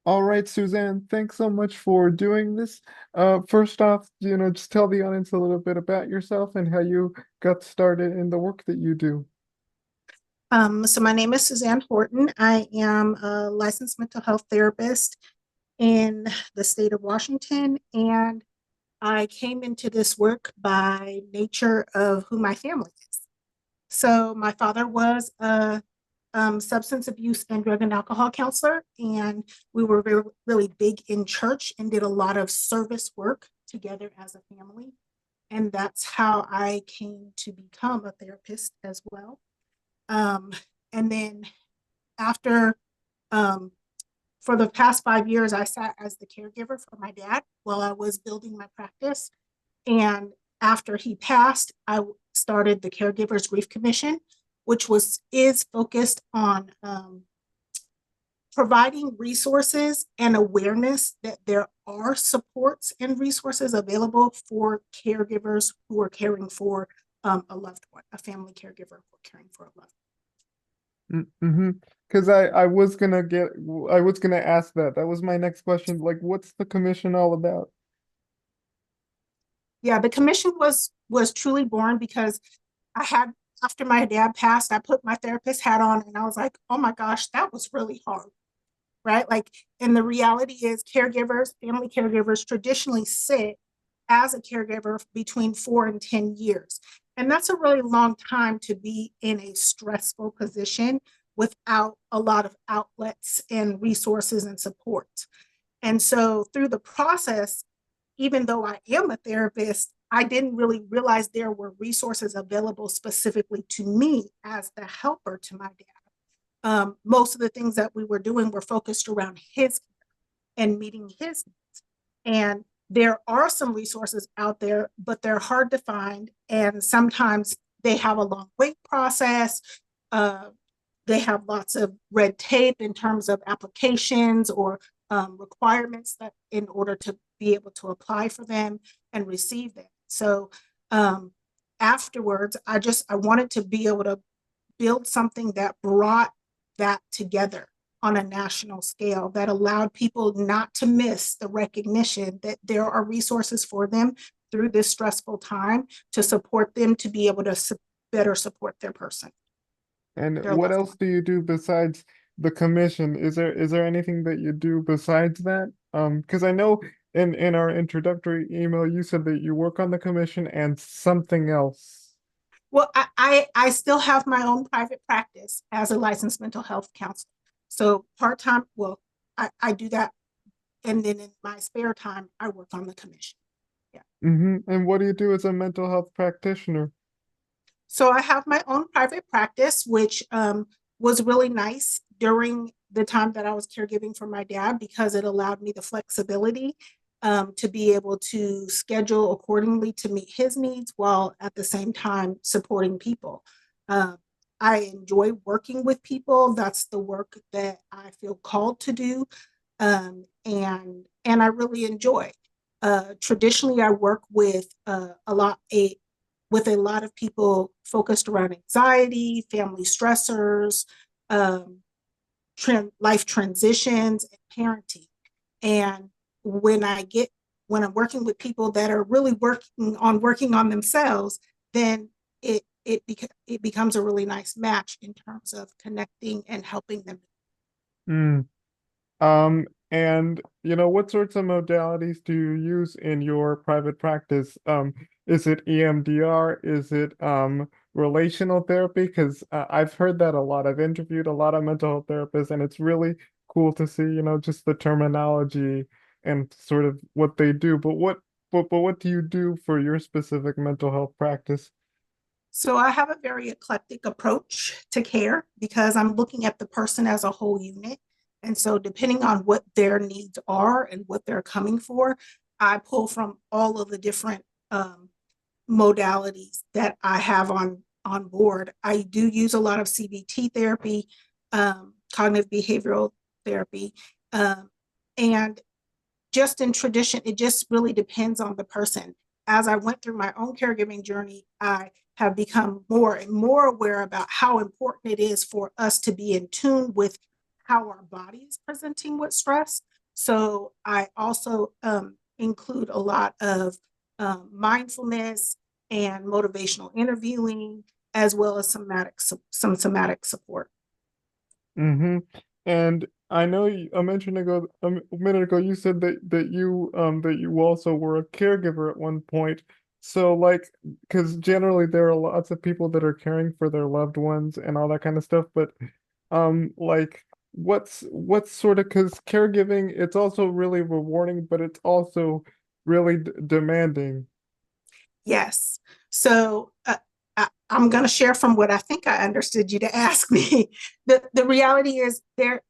All right, Suzanne, thanks so much for doing this. First off, just tell the audience a little bit about yourself and how you got started in the work that you do. So my name is Suzanne Horton. I am a licensed mental health therapist in the state of Washington, and I came into this work by nature of who my family is. So my father was a substance abuse and drug and alcohol counselor, and we were really big in church and did a lot of service work together as a family. And that's how I came to become a therapist as well. Um, and then after um, for the past 5 years, I sat as the caregiver for my dad while I was building my practice. And after he passed, I started the Caregivers Grief Commission, which is focused on providing resources and awareness that there are supports and resources available for caregivers who are caring for a loved one, a family caregiver who are caring for a loved one. Mm-hmm. Because I was gonna ask that. That was my next question. Like, what's the commission all about? Yeah, the commission was truly born because I had after my dad passed, I put my therapist hat on and I was like, oh my gosh, that was really hard, right? Like, and the reality is caregivers, family caregivers traditionally sit as a caregiver between 4 and 10 years. And that's a really long time to be in a stressful position without a lot of outlets and resources and support. And so through the process, even though I am a therapist, I didn't really realize there were resources available specifically to me as the helper to my dad. Most of the things that we were doing were focused around his care and meeting his needs. And there are some resources out there, but they're hard to find. And sometimes they have a long wait process. Uh, they have lots of red tape in terms of applications or requirements that in order to be able to apply for them and receive them. So um, afterwards, I wanted to be able to build something that brought that together on a national scale that allowed people not to miss the recognition that there are resources for them through this stressful time to support them to be able to better support their person, And their what loved else one. do you do besides the commission? Is there anything that you do besides that? Because I know in our introductory email you said that you work on the commission and something else. Well, I still have my own private practice as a licensed mental health counselor. So part time, well, I do that. And then in my spare time, I work on the commission. Yeah. And what do you do as a mental health practitioner? So I have my own private practice, which was really nice during the time that I was caregiving for my dad because it allowed me the flexibility to be able to schedule accordingly to meet his needs while at the same time supporting people. Um, I enjoy working with people. That's the work that I feel called to do, and I really enjoy. Traditionally, I work with a lot of people focused around anxiety, family stressors, um, life transitions, and parenting. And when I get when I'm working with people that are really working on themselves, then it becomes a really nice match in terms of connecting and helping them. Mm. And what sorts of modalities do you use in your private practice? Is it EMDR? Is it relational therapy? Because I've heard that a lot. I've interviewed a lot of mental health therapists, and it's really cool to see, just the terminology and sort of what they do. But what do you do for your specific mental health practice? So I have a very eclectic approach to care because I'm looking at the person as a whole unit. And so depending on what their needs are and what they're coming for, I pull from all of the different modalities that I have on board. I do use a lot of CBT therapy, cognitive behavioral therapy, um, and just in tradition, it just really depends on the person. As I went through my own caregiving journey, I have become more and more aware about how important it is for us to be in tune with how our body is presenting with stress, So I also include a lot of mindfulness and motivational interviewing, as well as some somatic support. Mm-hmm. And I know a mention ago, a minute ago, you said that you also were a caregiver at one point. So like, because generally there are lots of people that are caring for their loved ones and all that kind of stuff, but like what's sort of because caregiving, it's also really rewarding, but it's also really d demanding. Yes. So I'm going to share from what I think I understood you to ask me. The reality is there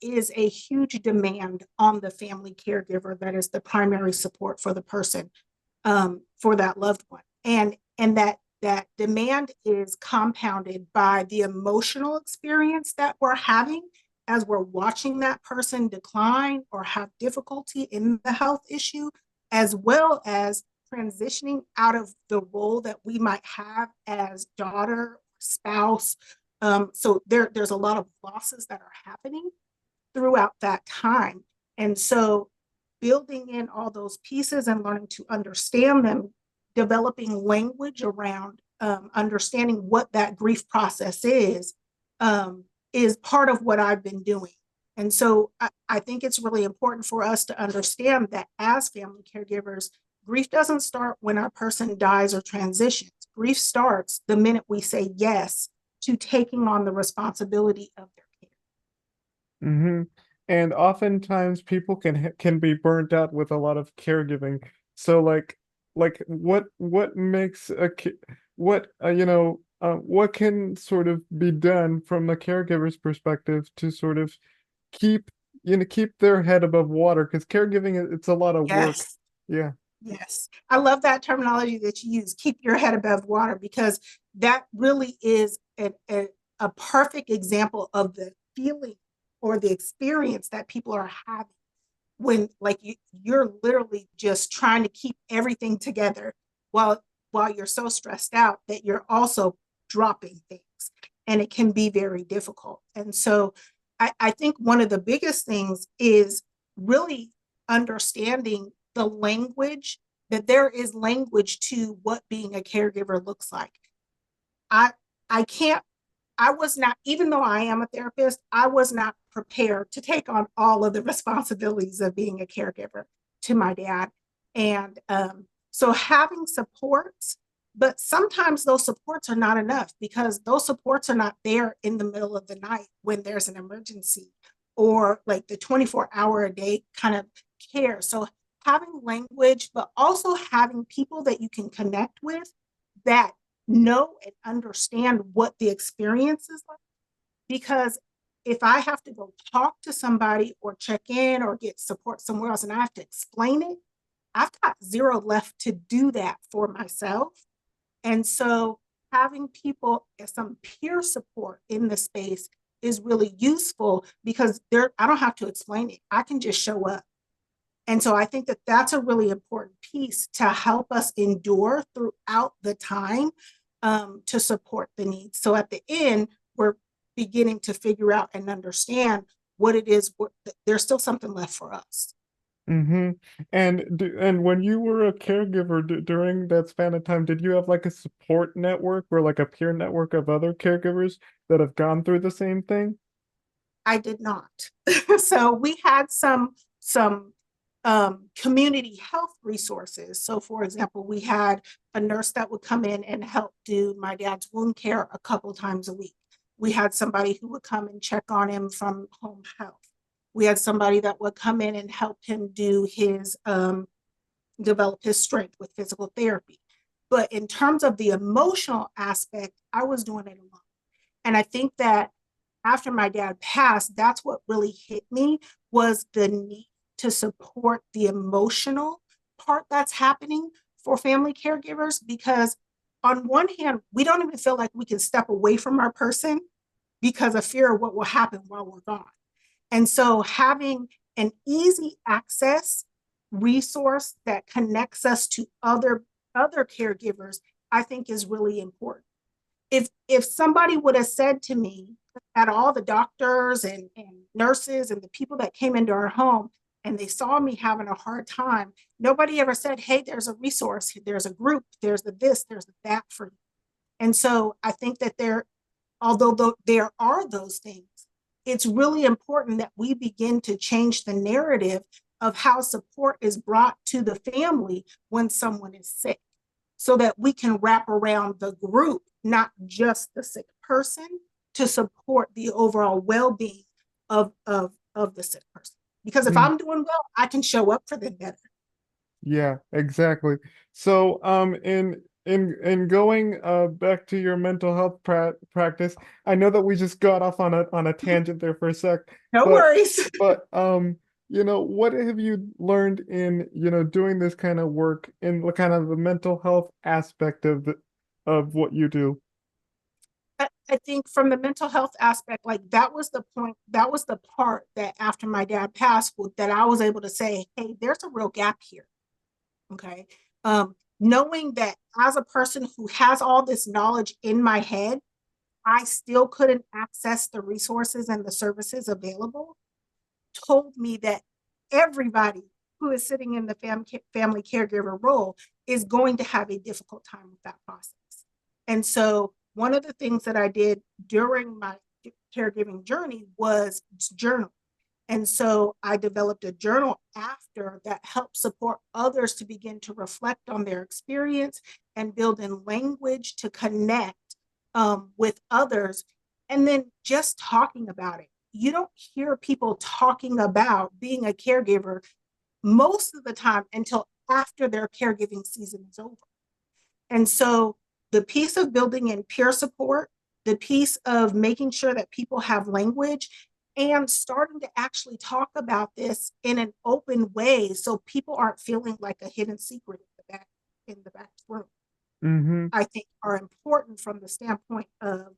is a huge demand on the family caregiver that is the primary support for the person, for that loved one, and that demand is compounded by the emotional experience that we're having as we're watching that person decline or have difficulty in the health issue, as well as transitioning out of the role that we might have as daughter, spouse. So there's a lot of losses that are happening throughout that time. And so building in all those pieces and learning to understand them, developing language around understanding what that grief process is part of what I've been doing. And so I think it's really important for us to understand that as family caregivers, grief doesn't start when our person dies or transitions. Grief starts the minute we say yes to taking on the responsibility of their care. Hmm. And oftentimes people can be burnt out with a lot of caregiving. So like what makes what what can sort of be done from the caregiver's perspective to sort of keep keep their head above water because caregiving it's a lot of work. Yes. Yeah. Yes, I love that terminology that you use, keep your head above water, because that really is a perfect example of the feeling or the experience that people are having when like you're literally just trying to keep everything together while you're so stressed out that you're also dropping things, and it can be very difficult. And so I think one of the biggest things is really understanding the language, that there is language to what being a caregiver looks like. I I can't I was not, even though I am a therapist, I was not prepared to take on all of the responsibilities of being a caregiver to my dad. And so having supports, but sometimes those supports are not enough because those supports are not there in the middle of the night when there's an emergency or like the 24-hour a day kind of care. So having language, but also having people that you can connect with that know and understand what the experience is like. Because if I have to go talk to somebody or check in or get support somewhere else and I have to explain it, I've got zero left to do that for myself. And so having people as some peer support in the space is really useful because I don't have to explain it. I can just show up. And so I think that that's a really important piece to help us endure throughout the time, to support the needs. So at the end, we're beginning to figure out and understand what it is. There's still something left for us. Mm-hmm. And when you were a caregiver during that span of time, did you have like a support network or like a peer network of other caregivers that have gone through the same thing? I did not. So we had some community health resources. So, for example, we had a nurse that would come in and help do my dad's wound care a couple times a week. We had somebody who would come and check on him from home health. We had somebody that would come in and help him do his develop his strength with physical therapy. But in terms of the emotional aspect, I was doing it alone. And I think that after my dad passed, that's what really hit me was the need to support the emotional part that's happening for family caregivers. Because on one hand, we don't even feel like we can step away from our person because of fear of what will happen while we're gone. And so having an easy access resource that connects us to other caregivers, I think is really important. If somebody would have said to me, at all the doctors and nurses and the people that came into our home and they saw me having a hard time, nobody ever said, hey, there's a resource, there's a group, there's the this, there's the that for you. And so I think that although there are those things, it's really important that we begin to change the narrative of how support is brought to the family when someone is sick, so that we can wrap around the group, not just the sick person, to support the overall well-being of the sick person. Because if Mm, I'm doing well, I can show up for them better. yeah, exactly. So, in going back to your mental health practice, I know that we just got off on a tangent there for a sec, No but worries. but what have you learned in, doing this kind of work in the kind of the mental health aspect of what you do? I think from the mental health aspect, like that was the point, that was the part that after my dad passed, that I was able to say, hey, there's a real gap here. Okay. Knowing that as a person who has all this knowledge in my head, I still couldn't access the resources and the services available, told me that everybody who is sitting in the family caregiver role is going to have a difficult time with that process. And so one of the things that I did during my caregiving journey was journal. And so I developed a journal after that helped support others to begin to reflect on their experience and build in language to connect with others. And then just talking about it. You don't hear people talking about being a caregiver most of the time until after their caregiving season is over. And so the piece of building in peer support, the piece of making sure that people have language and starting to actually talk about this in an open way so people aren't feeling like a hidden secret in the back room, Mm-hmm. I think are important from the standpoint of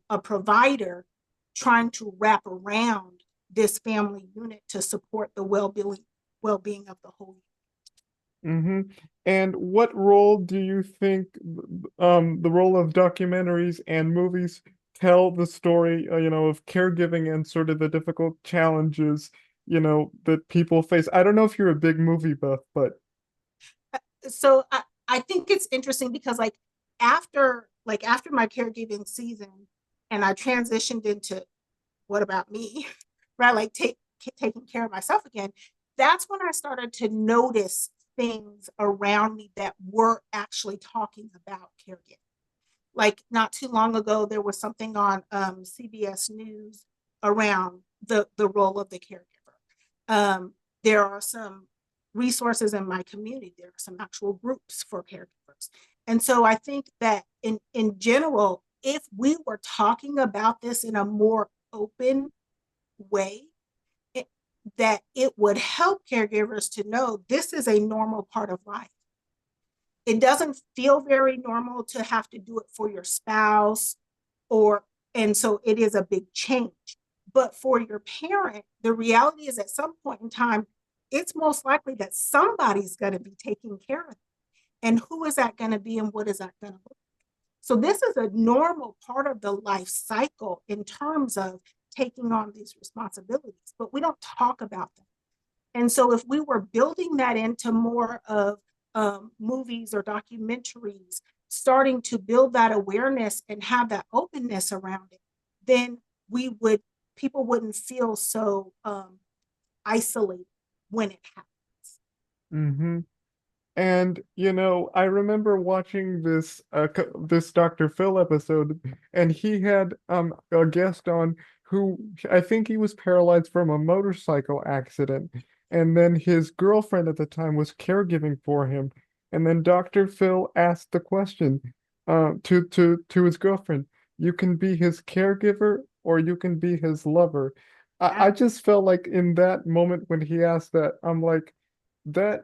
a provider trying to wrap around this family unit to support the well-being of the whole. Mm-hmm. And what role do you think the role of documentaries and movies tell the story, of caregiving and sort of the difficult challenges, that people face? I don't know if you're a big movie buff, but So I think it's interesting because after my caregiving season and I transitioned into what about me, right? Like taking care of myself again. That's when I started to notice things around me that were actually talking about caregiving. Like not too long ago, there was something on CBS News around the role of the caregiver. There are some resources in my community. There are some actual groups for caregivers. And so I think that in general, if we were talking about this in a more open way, it, that it would help caregivers to know this is a normal part of life. It doesn't feel very normal to have to do it for your spouse or, and so it is a big change. But for your parent, the reality is at some point in time, it's most likely that somebody's going to be taking care of it. And who is that going to be and what is that going to look like? So this is a normal part of the life cycle in terms of taking on these responsibilities, but we don't talk about them. And so if we were building that into more of movies or documentaries, starting to build that awareness and have that openness around it, then people wouldn't feel so isolated when it happens. mm-hmm. And I remember watching this Dr. Phil episode, and he had a guest on who I think he was paralyzed from a motorcycle accident, and then his girlfriend at the time was caregiving for him, and then Dr. Phil asked the question to his girlfriend, you can be his caregiver or you can be his lover. I Yeah. just felt like in that moment when he asked that, I'm like, that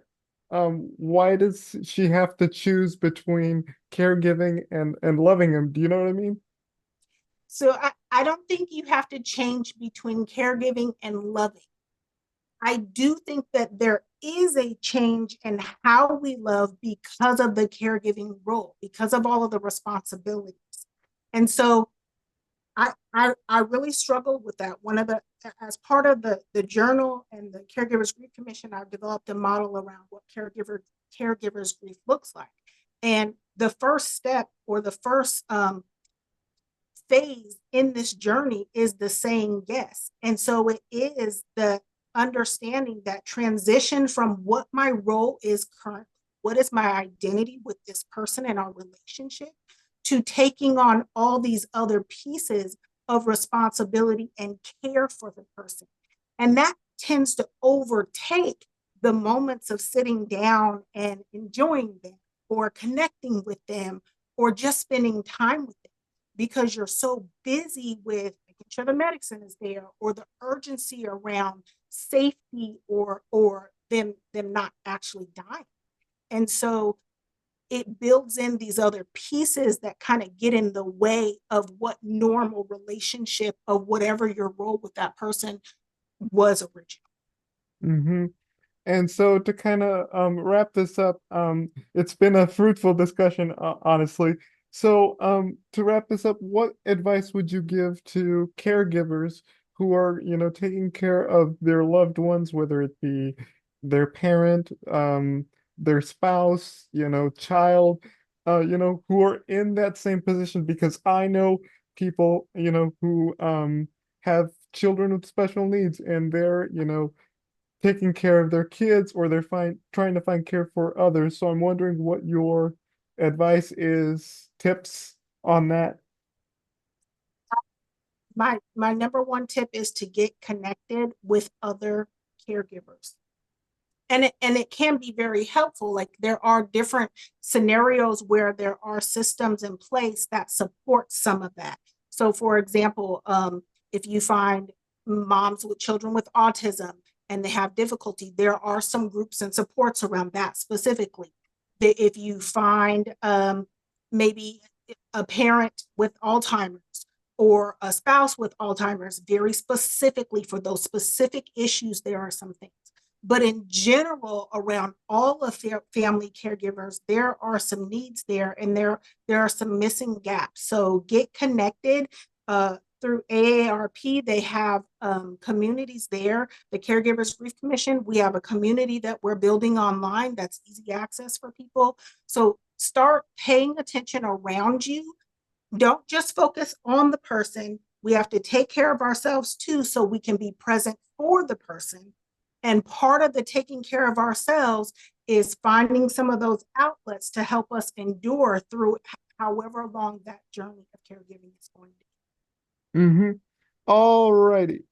why does she have to choose between caregiving and loving him? Do you know what I mean? So I don't think you have to change between caregiving and loving. I do think that there is a change in how we love because of the caregiving role, because of all of the responsibilities. And so I really struggled with that. One of the As part of the journal and the Caregivers Grief Commission, I've developed a model around what caregivers grief looks like. And the first step or the first phase in this journey is the saying yes. And so it is the understanding that transition from what my role is currently, what is my identity with this person and our relationship, to taking on all these other pieces of responsibility and care for the person. And that tends to overtake the moments of sitting down and enjoying them or connecting with them or just spending time with them, because you're so busy with making sure the medicine is there or the urgency around safety or them not actually dying. And so it builds in these other pieces that kind of get in the way of what normal relationship of whatever your role with that person was originally. Mm-hmm. And so to kind of wrap this up, it's been a fruitful discussion, honestly. So to wrap this up, what advice would you give to caregivers who are, taking care of their loved ones, whether it be their parent, their spouse, child, who are in that same position? Because I know people, who have children with special needs, and they're, taking care of their kids, or they're trying to find care for others. So I'm wondering what your advice is, tips on that. My number one tip is to get connected with other caregivers. And it can be very helpful. Like, there are different scenarios where there are systems in place that support some of that. So for example, if you find moms with children with autism and they have difficulty, there are some groups and supports around that specifically. If you find maybe a parent with Alzheimer's or a spouse with Alzheimer's, very specifically for those specific issues, there are some things. But in general, around all of family caregivers, there are some needs there, and there are some missing gaps. So get connected through AARP. They have communities there. The Caregivers Grief Commission, we have a community that we're building online that's easy access for people. So start paying attention around you. Don't just focus on the person. We have to take care of ourselves too, so we can be present for the person. And part of the taking care of ourselves is finding some of those outlets to help us endure through however long that journey of caregiving is going to be. Mm-hmm. All righty.